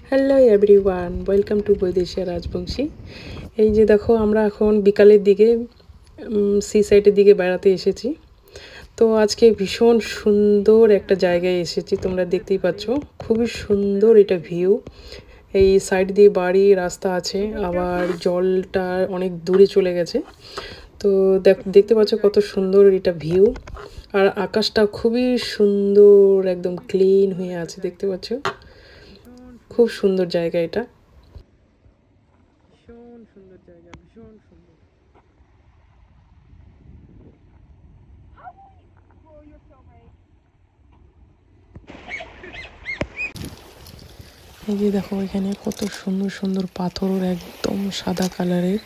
Hello everyone, welcome to বৈদেশিয়া রাজবংশী। এই যে দেখো, আমরা এখন বিকালের দিকে সি সাইডের দিকে বেড়াতে এসেছি। তো আজকে ভীষণ সুন্দর একটা জায়গায় এসেছি, তোমরা দেখতেই পাচ্ছ। খুবই সুন্দর এটা ভিউ। এই সাইড দিয়ে বাড়ি, রাস্তা আছে, আবার জলটা অনেক দূরে চলে গেছে। তো দেখতে পাচ্ছ কত সুন্দর এটা ভিউ। আর আকাশটা খুবই সুন্দর, একদম ক্লিন হয়ে আছে, দেখতে পাচ্ছ। খুব সুন্দর জায়গা এটা, ভীষণ সুন্দর জায়গা, ভীষণ সুন্দর। এই যে দেখো, এখানে কত সুন্দর সুন্দর পাথর, একদম সাদা কালারের।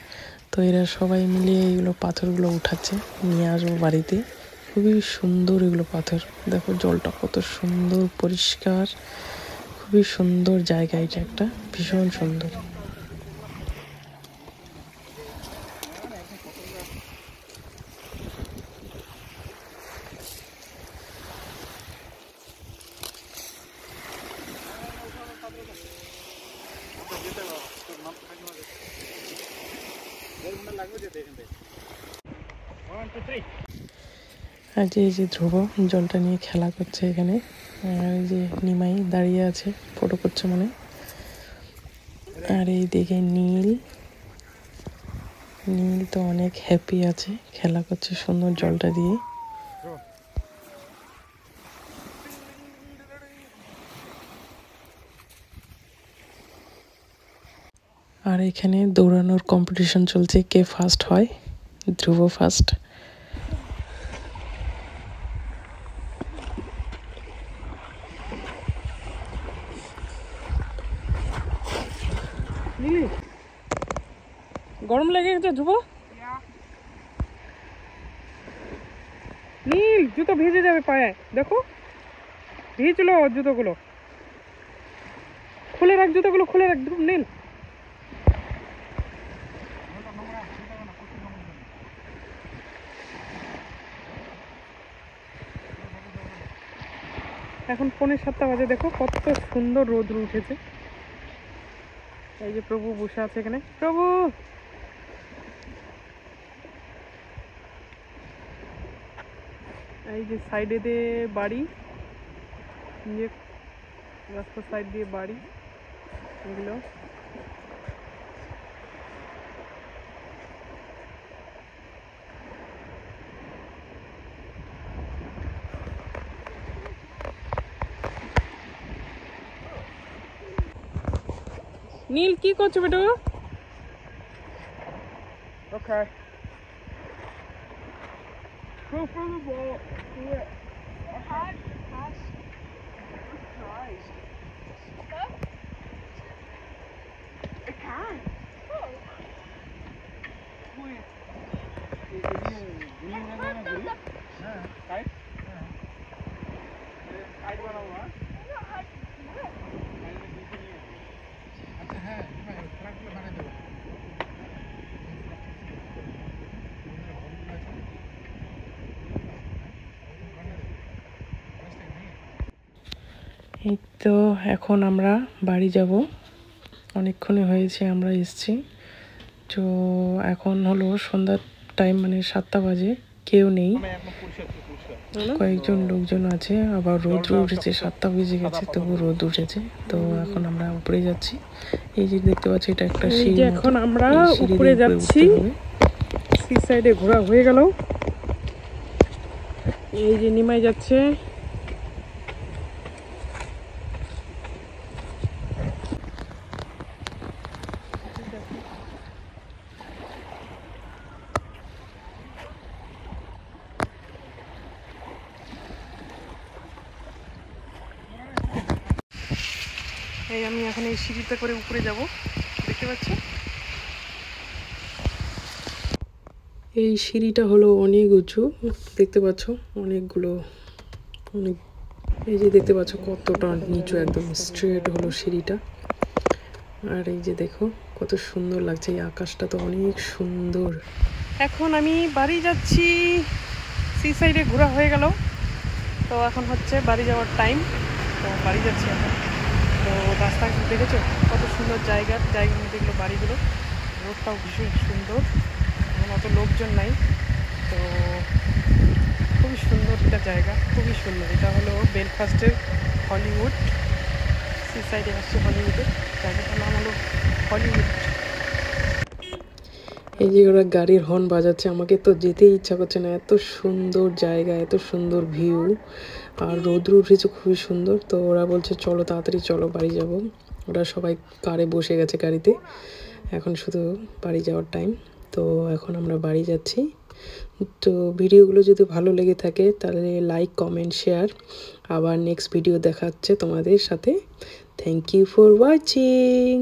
তো এরা সবাই মিলে এগুলো পাথরগুলো উঠাচ্ছে, নিয়ে আসবো বাড়িতে। খুবই সুন্দর এগুলো পাথর। দেখো জলটা কত সুন্দর পরিষ্কার, খুবই সুন্দর জায়গা এটা, একটা ভীষণ সুন্দর। আর এই যে ধ্রুব জলটা নিয়ে খেলা করছে এখানে। আর এই যে নিমাই দাঁড়িয়ে আছে, ফটো করছে মনে। আর এই দিকে নীল তো অনেক হ্যাপি আছে, খেলা করছে সুন্দর জলটা দিয়ে। আর এখানে দৌড়ানোর কম্পিটিশন চলছে, কে ফার্স্ট হয়। ধ্রুব ফার্স্ট। গরম লেগে গেছে ধ্রুব? নীল জুতো ভিজে যাবে পায়ে, দেখো ভিজলো জুতোগুলো। খুলে রাখ জুতোগুলো, খুলে রাখ ধ্রুব। নীল এখন 6:45 বাজে, দেখো কত সুন্দর রোদ উঠেছে। এই যে প্রভু বসে আছে এখানে, প্রভু। এই যে সাইডে দিয়ে বাড়ি, যে রাস্তার সাইড দিয়ে বাড়ি এগুলো। নীল কি করছো বেটা? ওকে, go for the ball. Do it. Hard pass. Nice. Stop. It can. Oh. Wait. এই তো এখন আমরা বাড়ি যাব, অনেকক্ষণই হয়েছে আমরা এসেছি। তো এখন হলো সন্ধ্যার টাইম, মানে 7টা বাজে, কেউ নেই, কয়েকজন লোকজন আছে। আবার রোদ উঠেছে, 7টা বেজে গেছে, তবু রোদ উঠেছে। তো এখন আমরা উপরে যাচ্ছি। এই যে দেখতে পাচ্ছি, এটা একটা সিঁড়ি। এখন আমরা উপরে যাচ্ছি, সি সাইডে ঘোরা হয়ে গেল। এই যে নিমাই যাচ্ছে। এই আমি এখন এই সিঁড়িতে করে উপরে যাব, দেখতে পাচ্ছ। এই সিঁড়িটা হলো অনেক উঁচু, দেখতে পাচ্ছ, অনেকগুলো অনেক। এই যে দেখতে পাচ্ছ কতটা নিচু, একদম স্ট্রেট হলো সিঁড়িটা। আর এই যে দেখো কত সুন্দর লাগছে, এই আকাশটা তো অনেক সুন্দর। এখন আমি বাড়ি যাচ্ছি, সি সাইডে ঘোরা হয়ে গেল। তো এখন হচ্ছে বাড়ি যাওয়ার টাইম, তো বাড়ি যাচ্ছি এখন। তো রাস্তা দেখেছো কত সুন্দর জায়গার মধ্যে এগুলো বাড়িগুলো, রোডটাও ভীষণ সুন্দর, এখন অত লোকজন নাই, তো খুবই সুন্দর একটা জায়গা, খুবই সুন্দর। এটা হলো বেলফাস্টের হলিউড, সি সাইডে আসছে হলিউডে, জায়গাটার নাম হলো হলিউড। এই যে ওরা গাড়ির হর্ন বাজাচ্ছে, আমাকে তো যেতেই ইচ্ছা করছে না, এত সুন্দর জায়গা, এত সুন্দর ভিউ, আর রৌদ্র উঠেছে খুবই সুন্দর। তো ওরা বলছে চলো তাড়াতাড়ি চলো বাড়ি যাব। ওরা সবাই কারে বসে গেছে, গাড়িতে, এখন শুধু বাড়ি যাওয়ার টাইম। তো এখন আমরা বাড়ি যাচ্ছি। তো ভিডিওগুলো যদি ভালো লেগে থাকে তাহলে লাইক, কমেন্ট, শেয়ার। আবার নেক্সট ভিডিও দেখা হচ্ছে তোমাদের সাথে। Thank you for watching.